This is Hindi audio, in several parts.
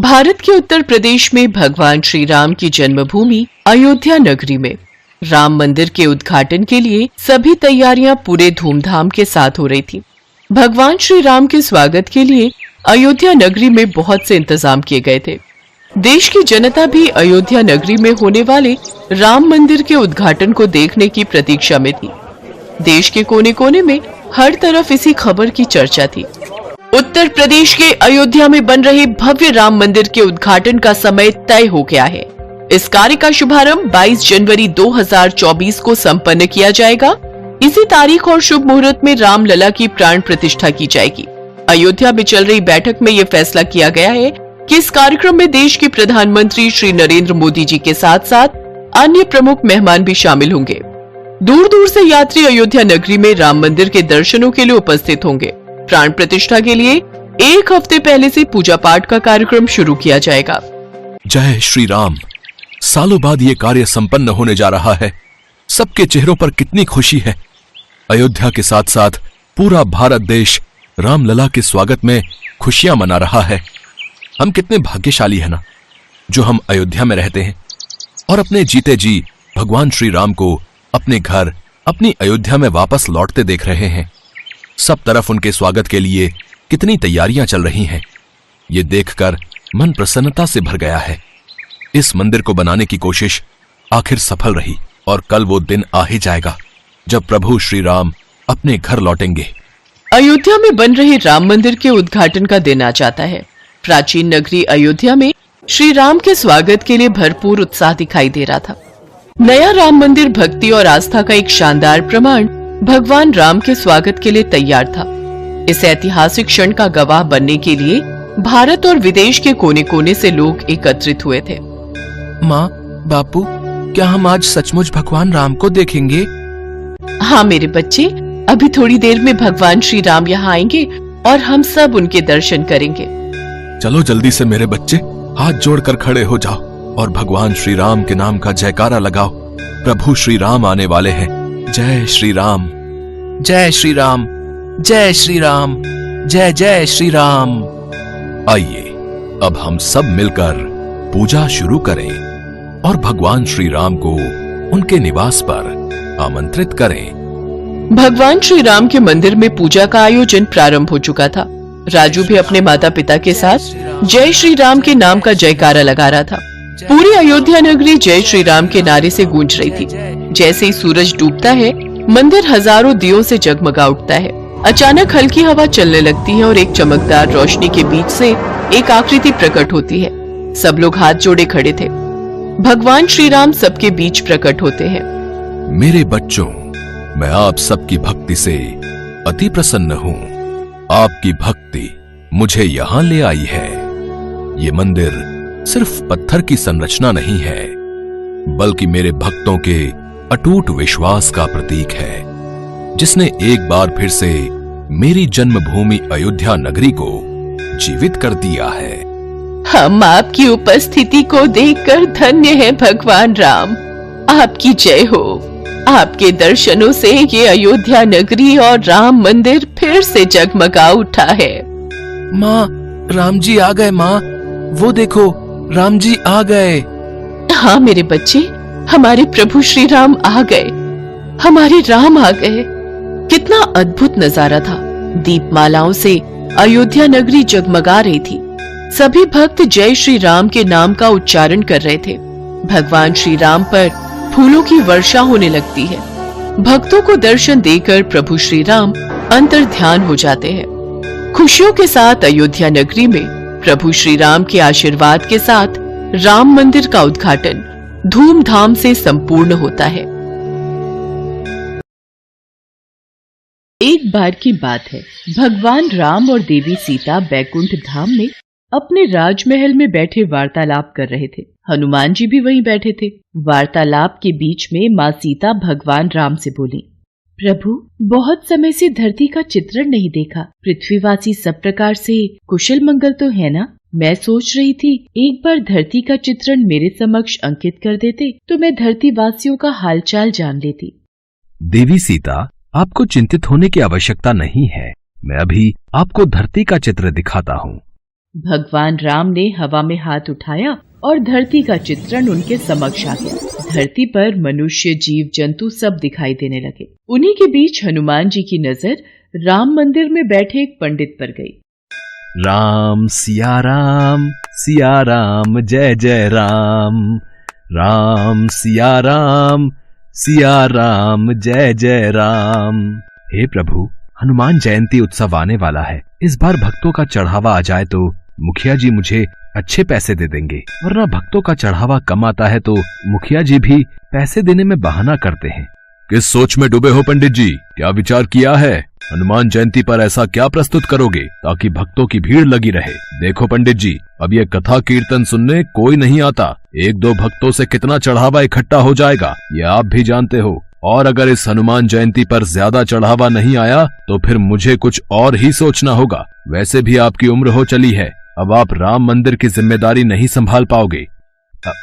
भारत के उत्तर प्रदेश में भगवान श्री राम की जन्मभूमि अयोध्या नगरी में राम मंदिर के उद्घाटन के लिए सभी तैयारियां पूरे धूमधाम के साथ हो रही थी। भगवान श्री राम के स्वागत के लिए अयोध्या नगरी में बहुत से इंतजाम किए गए थे। देश की जनता भी अयोध्या नगरी में होने वाले राम मंदिर के उद्घाटन को देखने की प्रतीक्षा में थी। देश के कोने कोने में हर तरफ इसी खबर की चर्चा थी। उत्तर प्रदेश के अयोध्या में बन रहे भव्य राम मंदिर के उद्घाटन का समय तय हो गया है। इस कार्य का शुभारंभ 22 जनवरी 2024 को संपन्न किया जाएगा। इसी तारीख और शुभ मुहूर्त में रामलला की प्राण प्रतिष्ठा की जाएगी। अयोध्या में चल रही बैठक में यह फैसला किया गया है कि इस कार्यक्रम में देश के प्रधानमंत्री श्री नरेंद्र मोदी जी के साथ साथ अन्य प्रमुख मेहमान भी शामिल होंगे। दूर दूर से यात्री अयोध्या नगरी में राम मंदिर के दर्शनों के लिए उपस्थित होंगे। प्राण प्रतिष्ठा के लिए एक हफ्ते पहले से पूजा पाठ का कार्यक्रम शुरू किया जाएगा। जय श्री राम। सालों बाद ये कार्य संपन्न होने जा रहा है। सबके चेहरों पर कितनी खुशी है। अयोध्या के साथ साथ पूरा भारत देश रामलला के स्वागत में खुशियां मना रहा है। हम कितने भाग्यशाली हैं ना, जो हम अयोध्या में रहते हैं और अपने जीते जी भगवान श्री राम को अपने घर, अपनी अयोध्या में वापस लौटते देख रहे हैं। सब तरफ उनके स्वागत के लिए कितनी तैयारियां चल रही हैं। ये देखकर मन प्रसन्नता से भर गया है। इस मंदिर को बनाने की कोशिश आखिर सफल रही और कल वो दिन आ ही जाएगा जब प्रभु श्री राम अपने घर लौटेंगे। अयोध्या में बन रहे राम मंदिर के उद्घाटन का दिन आ जाता है। प्राचीन नगरी अयोध्या में श्री राम के स्वागत के लिए भरपूर उत्साह दिखाई दे रहा था। नया राम मंदिर भक्ति और आस्था का एक शानदार प्रमाण भगवान राम के स्वागत के लिए तैयार था। इस ऐतिहासिक क्षण का गवाह बनने के लिए भारत और विदेश के कोने कोने से लोग एकत्रित हुए थे। माँ, बापू, क्या हम आज सचमुच भगवान राम को देखेंगे? हाँ मेरे बच्चे, अभी थोड़ी देर में भगवान श्री राम यहाँ आएंगे और हम सब उनके दर्शन करेंगे। चलो जल्दी से मेरे बच्चे, हाथ जोड़कर खड़े हो जाओ और भगवान श्री राम के नाम का जयकारा लगाओ। प्रभु श्री राम आने वाले हैं। जय श्री राम, जय श्री राम, जय श्री राम, जय जय श्री राम। आइए अब हम सब मिलकर पूजा शुरू करें और भगवान श्री राम को उनके निवास पर आमंत्रित करें। भगवान श्री राम के मंदिर में पूजा का आयोजन प्रारंभ हो चुका था। राजू भी अपने माता पिता के साथ जय श्री राम के नाम का जयकारा लगा रहा था। पूरी अयोध्या नगरी जय श्री राम के नारे से गूंज रही थी। जैसे ही सूरज डूबता है, मंदिर हजारों दियों से जगमगा उठता है। अचानक हल्की हवा चलने लगती है और एक चमकदार रोशनी के बीच से एक आकृति प्रकट होती है। सब लोग हाथ जोड़े खड़े थे। भगवान श्री राम सबके बीच प्रकट होते हैं। मेरे बच्चों, मैं आप सबकी भक्ति से अति प्रसन्न हूँ। आपकी भक्ति मुझे यहाँ ले आई है। ये मंदिर सिर्फ पत्थर की संरचना नहीं है, बल्कि मेरे भक्तों के अटूट विश्वास का प्रतीक है, जिसने एक बार फिर से मेरी जन्मभूमि अयोध्या नगरी को जीवित कर दिया है। हम आपकी उपस्थिति को देखकर धन्य हैं भगवान राम। आपकी जय हो। आपके दर्शनों से ये अयोध्या नगरी और राम मंदिर फिर से जगमगा उठा है। माँ, राम जी आ गए। माँ, वो देखो, राम जी आ गए। हाँ मेरे बच्चे, हमारे प्रभु श्री राम आ गए। हमारे राम आ गए। कितना अद्भुत नजारा था। दीपमालाओं से अयोध्या नगरी जगमगा रही थी। सभी भक्त जय श्री राम के नाम का उच्चारण कर रहे थे। भगवान श्री राम पर फूलों की वर्षा होने लगती है। भक्तों को दर्शन देकर प्रभु श्री राम अंतर ध्यान हो जाते हैं। खुशियों के साथ अयोध्या नगरी में प्रभु श्री राम के आशीर्वाद के साथ राम मंदिर का उद्घाटन धूमधाम से संपूर्ण होता है। एक बार की बात है, भगवान राम और देवी सीता बैकुंठ धाम में अपने राजमहल में बैठे वार्तालाप कर रहे थे। हनुमान जी भी वहीं बैठे थे। वार्तालाप के बीच में माँ सीता भगवान राम से बोली, प्रभु, बहुत समय से धरती का चित्रण नहीं देखा। पृथ्वीवासी सब प्रकार से कुशल मंगल तो है ना? मैं सोच रही थी एक बार धरती का चित्रण मेरे समक्ष अंकित कर देते तो मैं धरती वासियों का हालचाल जान लेती। देवी सीता, आपको चिंतित होने की आवश्यकता नहीं है। मैं अभी आपको धरती का चित्र दिखाता हूँ। भगवान राम ने हवा में हाथ उठाया और धरती का चित्रण उनके समक्ष आ गया। धरती पर मनुष्य, जीव जंतु सब दिखाई देने लगे। उन्हीं के बीच हनुमान जी की नजर राम मंदिर में बैठे एक पंडित पर गई। राम सिया राम जय जय राम। राम सिया राम जय जय राम। हे प्रभु, हनुमान जयंती उत्सव आने वाला है। इस बार भक्तों का चढ़ावा आ जाए तो मुखिया जी मुझे अच्छे पैसे दे देंगे, वरना भक्तों का चढ़ावा कम आता है तो मुखिया जी भी पैसे देने में बहाना करते हैं। किस सोच में डूबे हो पंडित जी? क्या विचार किया है? हनुमान जयंती पर ऐसा क्या प्रस्तुत करोगे ताकि भक्तों की भीड़ लगी रहे? देखो पंडित जी, अब ये कथा कीर्तन सुनने कोई नहीं आता। एक दो भक्तों से कितना चढ़ावा इकट्ठा हो जाएगा ये आप भी जानते हो। और अगर इस हनुमान जयंती पर ज्यादा चढ़ावा नहीं आया तो फिर मुझे कुछ और ही सोचना होगा। वैसे भी आपकी उम्र हो चली है, अब आप राम मंदिर की जिम्मेदारी नहीं संभाल पाओगे।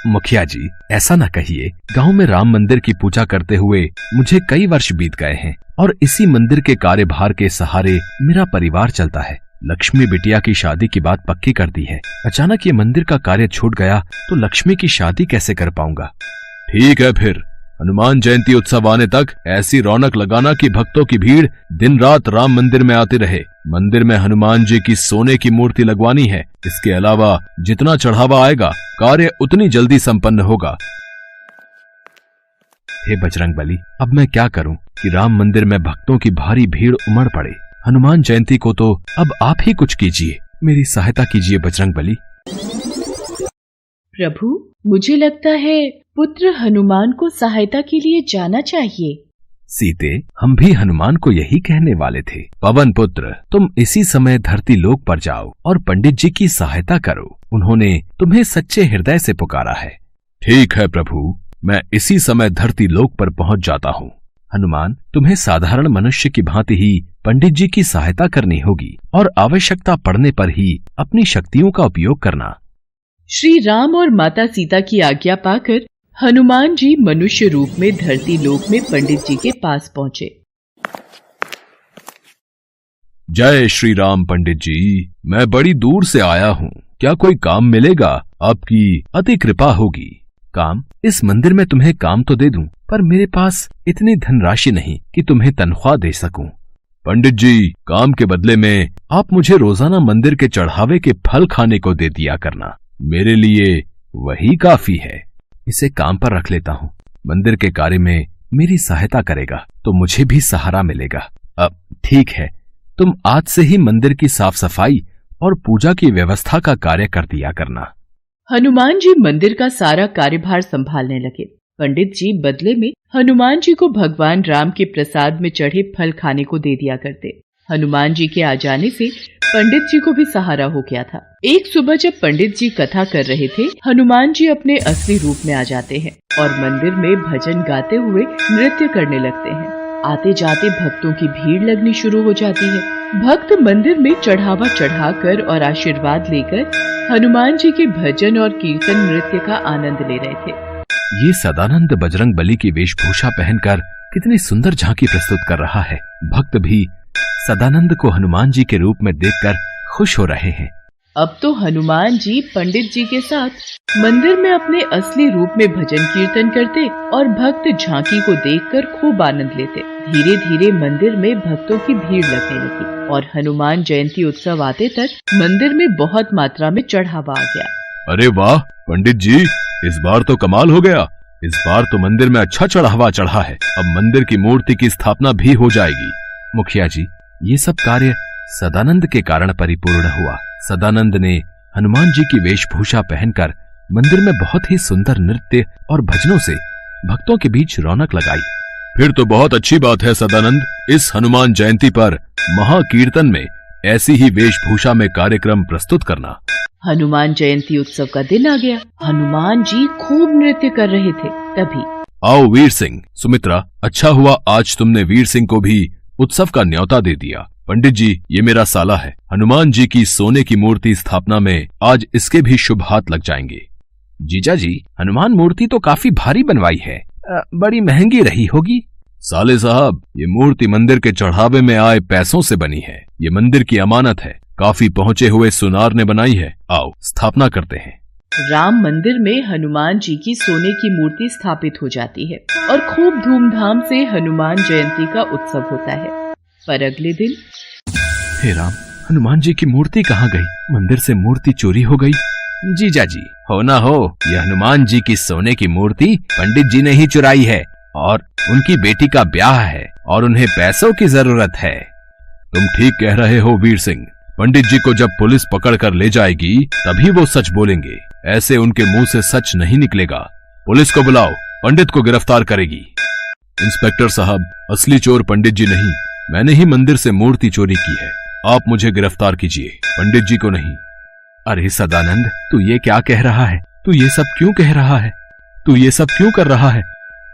मुखिया जी, ऐसा न कहिए। गांव में राम मंदिर की पूजा करते हुए मुझे कई वर्ष बीत गए हैं और इसी मंदिर के कार्यभार के सहारे मेरा परिवार चलता है। लक्ष्मी बिटिया की शादी की बात पक्की कर दी है। अचानक ये मंदिर का कार्य छूट गया तो लक्ष्मी की शादी कैसे कर पाऊंगा? ठीक है, फिर हनुमान जयंती उत्सव आने तक ऐसी रौनक लगाना कि भक्तों की भीड़ दिन रात राम मंदिर में आती रहे। मंदिर में हनुमान जी की सोने की मूर्ति लगवानी है। इसके अलावा जितना चढ़ावा आएगा कार्य उतनी जल्दी संपन्न होगा। हे बजरंगबली, अब मैं क्या करूं कि राम मंदिर में भक्तों की भारी भीड़ उमड़ पड़े। हनुमान जयंती को तो अब आप ही कुछ कीजिए, मेरी सहायता कीजिए बजरंगबली। प्रभु, मुझे लगता है पुत्र हनुमान को सहायता के लिए जाना चाहिए। सीते, हम भी हनुमान को यही कहने वाले थे। पवन पुत्र, तुम इसी समय धरती लोक पर जाओ और पंडित जी की सहायता करो। उन्होंने तुम्हें सच्चे हृदय से पुकारा है। ठीक है प्रभु, मैं इसी समय धरती लोक पर पहुंच जाता हूँ। हनुमान, तुम्हें साधारण मनुष्य की भांति ही पंडित जी की सहायता करनी होगी और आवश्यकता पड़ने पर ही अपनी शक्तियों का उपयोग करना। श्री राम और माता सीता की आज्ञा पाकर हनुमान जी मनुष्य रूप में धरती लोक में पंडित जी के पास पहुंचे। जय श्री राम पंडित जी, मैं बड़ी दूर से आया हूँ। क्या कोई काम मिलेगा? आपकी अति कृपा होगी। काम? इस मंदिर में तुम्हें काम तो दे दूं, पर मेरे पास इतनी धनराशि नहीं कि तुम्हें तनख्वाह दे सकूं। पंडित जी, काम के बदले में आप मुझे रोजाना मंदिर के चढ़ावे के फल खाने को दे दिया करना। मेरे लिए वही काफी है। इसे काम पर रख लेता हूँ। मंदिर के कार्य में मेरी सहायता करेगा तो मुझे भी सहारा मिलेगा। अब ठीक है, तुम आज से ही मंदिर की साफ सफाई और पूजा की व्यवस्था का कार्य कर दिया करना। हनुमान जी मंदिर का सारा कार्यभार संभालने लगे। पंडित जी बदले में हनुमान जी को भगवान राम के प्रसाद में चढ़े फल खाने को दे दिया करते। हनुमान जी के आ जाने से पंडित जी को भी सहारा हो गया था। एक सुबह जब पंडित जी कथा कर रहे थे, हनुमान जी अपने असली रूप में आ जाते हैं और मंदिर में भजन गाते हुए नृत्य करने लगते हैं। आते जाते भक्तों की भीड़ लगनी शुरू हो जाती है। भक्त मंदिर में चढ़ावा चढ़ाकर और आशीर्वाद लेकर हनुमान जी के भजन और कीर्तन नृत्य का आनंद ले रहे थे। ये सदानंद बजरंगबली की वेशभूषा पहनकर कितनी सुंदर झांकी प्रस्तुत कर रहा है। भक्त भी सदानंद को हनुमान जी के रूप में देखकर खुश हो रहे हैं। अब तो हनुमान जी पंडित जी के साथ मंदिर में अपने असली रूप में भजन कीर्तन करते और भक्त झांकी को देखकर खूब आनंद लेते। धीरे धीरे मंदिर में भक्तों की भीड़ लगने लगी और हनुमान जयंती उत्सव आते तक मंदिर में बहुत मात्रा में चढ़ावा आ गया। अरे वाह पंडित जी, इस बार तो कमाल हो गया। इस बार तो मंदिर में अच्छा चढ़ावा चढ़ा है। अब मंदिर की मूर्ति की स्थापना भी हो जाएगी। मुखिया जी, ये सब कार्य सदानंद के कारण परिपूर्ण हुआ। सदानंद ने हनुमान जी की वेशभूषा पहनकर मंदिर में बहुत ही सुंदर नृत्य और भजनों से भक्तों के बीच रौनक लगाई। फिर तो बहुत अच्छी बात है सदानंद। इस हनुमान जयंती पर महाकीर्तन में ऐसी ही वेशभूषा में कार्यक्रम प्रस्तुत करना। हनुमान जयंती उत्सव का दिन आ गया। हनुमान जी खूब नृत्य कर रहे थे। तभी आओ वीर सिंह, सुमित्रा, अच्छा हुआ आज तुमने वीर सिंह को भी उत्सव का न्योता दे दिया। पंडित जी, ये मेरा साला है। हनुमान जी की सोने की मूर्ति स्थापना में आज इसके भी शुभ हाथ लग जाएंगे। जीजा जी, हनुमान मूर्ति तो काफी भारी बनवाई है, बड़ी महंगी रही होगी। साले साहब, ये मूर्ति मंदिर के चढ़ावे में आए पैसों से बनी है। ये मंदिर की अमानत है। काफी पहुंचे हुए सुनार ने बनाई है। आओ स्थापना करते हैं। राम मंदिर में हनुमान जी की सोने की मूर्ति स्थापित हो जाती है और खूब धूमधाम से हनुमान जयंती का उत्सव होता है। पर अगले दिन हे राम, हनुमान जी की मूर्ति कहाँ गई? मंदिर से मूर्ति चोरी हो गई। जीजा जी, हो ना हो, यह हनुमान जी की सोने की मूर्ति पंडित जी ने ही चुराई है और उनकी बेटी का ब्याह है और उन्हें पैसों की जरूरत है। तुम ठीक कह रहे हो वीर सिंह। पंडित जी को जब पुलिस पकड़ कर ले जाएगी तभी वो सच बोलेंगे। ऐसे उनके मुंह से सच नहीं निकलेगा। पुलिस को बुलाओ, पंडित को गिरफ्तार करेगी। इंस्पेक्टर साहब, असली चोर पंडित जी नहीं, मैंने ही मंदिर से मूर्ति चोरी की है। आप मुझे गिरफ्तार कीजिए, पंडित जी को नहीं। अरे सदानंद, तू ये क्या कह रहा है? तू ये सब क्यों कह रहा है? तू ये सब क्यों कर रहा है?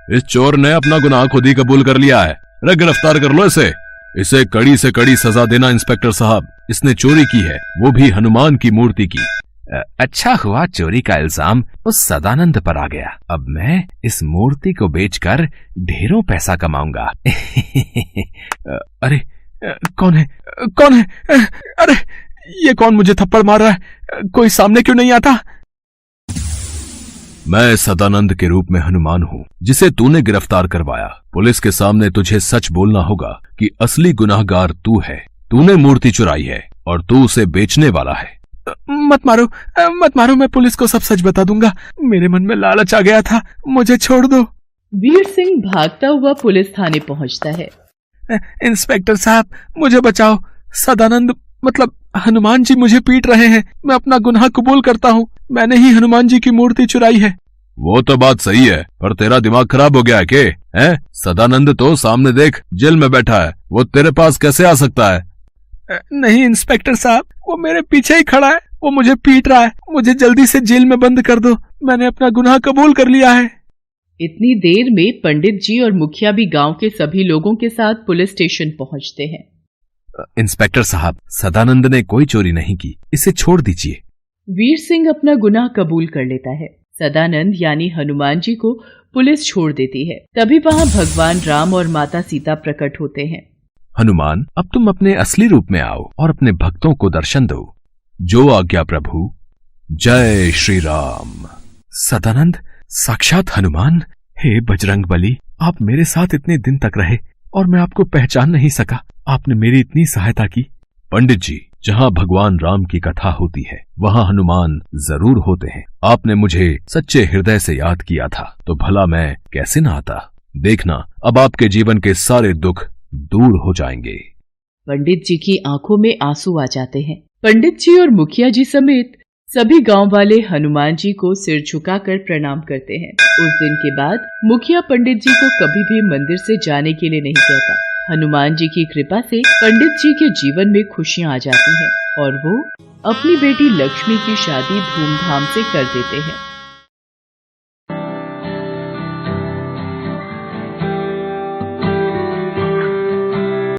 इस चोर ने अपना गुनाह खुद ही कबूल कर लिया है। अरे गिरफ्तार कर लो इसे। इसे कड़ी से कड़ी सजा देना इंस्पेक्टर साहब। इसने चोरी की है, वो भी हनुमान की मूर्ति की। अच्छा हुआ चोरी का इल्जाम उस सदानंद पर आ गया। अब मैं इस मूर्ति को बेचकर ढेरों पैसा कमाऊंगा। अरे कौन है? कौन है? अरे ये कौन मुझे थप्पड़ मार रहा है? कोई सामने क्यों नहीं आता? मैं सदानंद के रूप में हनुमान हूँ जिसे तूने गिरफ्तार करवाया। पुलिस के सामने तुझे सच बोलना होगा कि असली गुनाहगार तू है। तूने मूर्ति चुराई है और तू उसे बेचने वाला है। मत मारो, मत मारो, मैं पुलिस को सब सच बता दूंगा। मेरे मन में लालच आ गया था, मुझे छोड़ दो। वीर सिंह भागता हुआ पुलिस थाने पहुंचता है। इंस्पेक्टर साहब, मुझे बचाओ। सदानंद मतलब हनुमान जी मुझे पीट रहे हैं। मैं अपना गुनाह कबूल करता हूँ। मैंने ही हनुमान जी की मूर्ति चुराई है। वो तो बात सही है, पर तेरा दिमाग खराब हो गया है के? हैं? सदानंद तो सामने देख, जेल में बैठा है। वो तेरे पास कैसे आ सकता है? नहीं इंस्पेक्टर साहब, वो मेरे पीछे ही खड़ा है। वो मुझे पीट रहा है। मुझे जल्दी से जेल में बंद कर दो। मैंने अपना गुनाह कबूल कर लिया है। इतनी देर में पंडित जी और मुखिया भी गांव के सभी लोगों के साथ पुलिस स्टेशन पहुंचते हैं। इंस्पेक्टर साहब, सदानंद ने कोई चोरी नहीं की, इसे छोड़ दीजिए। वीर सिंह अपना गुनाह कबूल कर लेता है। सदानंद यानी हनुमान जी को पुलिस छोड़ देती है। तभी वहाँ भगवान राम और माता सीता प्रकट होते हैं। हनुमान, अब तुम अपने असली रूप में आओ और अपने भक्तों को दर्शन दो। जो आज्ञा प्रभु। जय श्री राम। सदानंद, साक्षात हनुमान। हे बजरंग बली, आप मेरे साथ इतने दिन तक रहे और मैं आपको पहचान नहीं सका। आपने मेरी इतनी सहायता की। पंडित जी, जहाँ भगवान राम की कथा होती है वहाँ हनुमान जरूर होते हैं। आपने मुझे सच्चे हृदय से याद किया था तो भला मैं कैसे न आता। देखना, अब आपके जीवन के सारे दुख दूर हो जाएंगे। पंडित जी की आंखों में आंसू आ जाते हैं। पंडित जी और मुखिया जी समेत सभी गांव वाले हनुमान जी को सिर झुकाकर प्रणाम करते हैं। उस दिन के बाद मुखिया पंडित जी को कभी भी मंदिर से जाने के लिए नहीं कहता। हनुमान जी की कृपा से पंडित जी के जीवन में खुशियां आ जाती हैं और वो अपनी बेटी लक्ष्मी की शादी धूमधाम से कर देते हैं।